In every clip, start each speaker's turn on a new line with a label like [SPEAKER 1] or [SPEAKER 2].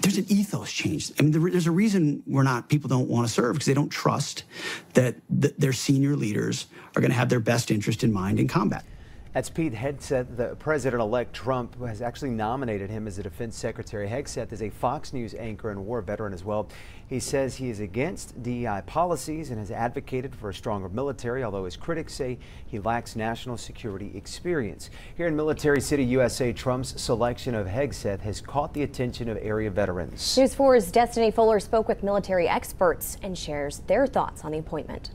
[SPEAKER 1] there's an ethos change. I mean, there's a reason people don't want to serve, because they don't trust that their senior leaders are going to have their best interest in mind in combat.
[SPEAKER 2] That's Pete Hegseth. The President-elect Trump has actually nominated him as the Defense Secretary. Hegseth is a Fox News anchor and war veteran as well. He says he is against DEI policies and has advocated for a stronger military, although his critics say he lacks national security experience. Here in Military City, USA, Trump's selection of Hegseth has caught the attention of area veterans.
[SPEAKER 3] News 4's Destiny Fuller spoke with military experts and shares their thoughts on the appointment.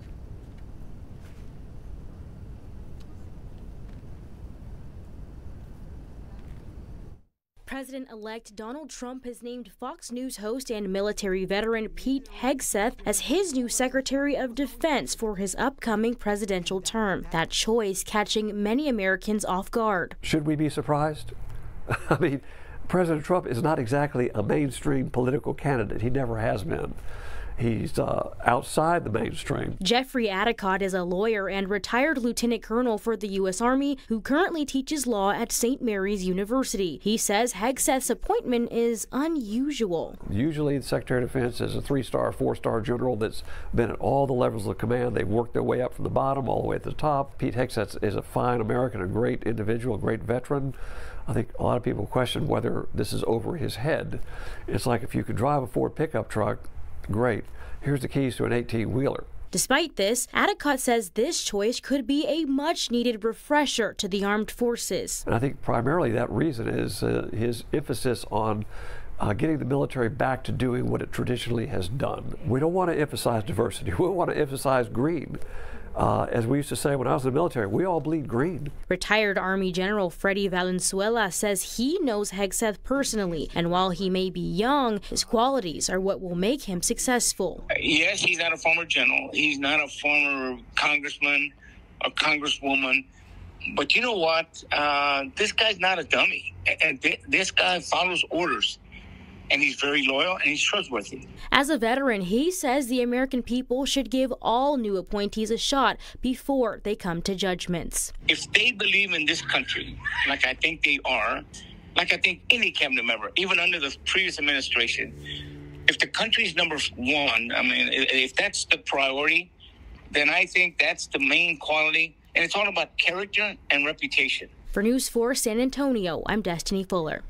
[SPEAKER 3] President-elect Donald Trump has named Fox News host and military veteran Pete Hegseth as his new Secretary of Defense for his upcoming presidential term. That choice catching many Americans off guard.
[SPEAKER 4] Should we be surprised? I mean, President Trump is not exactly a mainstream political candidate. He never has been. He's outside the mainstream.
[SPEAKER 3] Jeffrey Adicott is a lawyer and retired lieutenant colonel for the U.S. Army who currently teaches law at St. Mary's University. He says Hegseth's appointment is unusual.
[SPEAKER 4] Usually the Secretary of Defense is a 3-star, 4-star general that's been at all the levels of command. They've worked their way up from the bottom all the way to the top. Pete Hegseth is a fine American, a great individual, a great veteran. I think a lot of people question whether this is over his head. It's like if you could drive a Ford pickup truck, great. Here's the keys to an 18-wheeler.
[SPEAKER 3] Despite this, Adicott says this choice could be a much-needed refresher to the armed forces.
[SPEAKER 4] And I think primarily that reason is his emphasis on getting the military back to doing what it traditionally has done. We don't want to emphasize diversity. We want to emphasize green. As we used to say when I was in the military, we all bleed green.
[SPEAKER 3] Retired Army General Freddie Valenzuela says he knows Hegseth personally, and while he may be young, his qualities are what will make him successful.
[SPEAKER 5] Yes, he's not a former general. He's not a former congressman or congresswoman. But you know what? This guy's not a dummy. And this guy follows orders. And he's very loyal and he's trustworthy.
[SPEAKER 3] As a veteran, he says the American people should give all new appointees a shot before they come to judgments.
[SPEAKER 5] If they believe in this country, like I think they are, like I think any cabinet member, even under the previous administration, if the country's number one, I mean, if that's the priority, then I think that's the main quality. And it's all about character and reputation.
[SPEAKER 3] For News 4 San Antonio, I'm Destiny Fuller.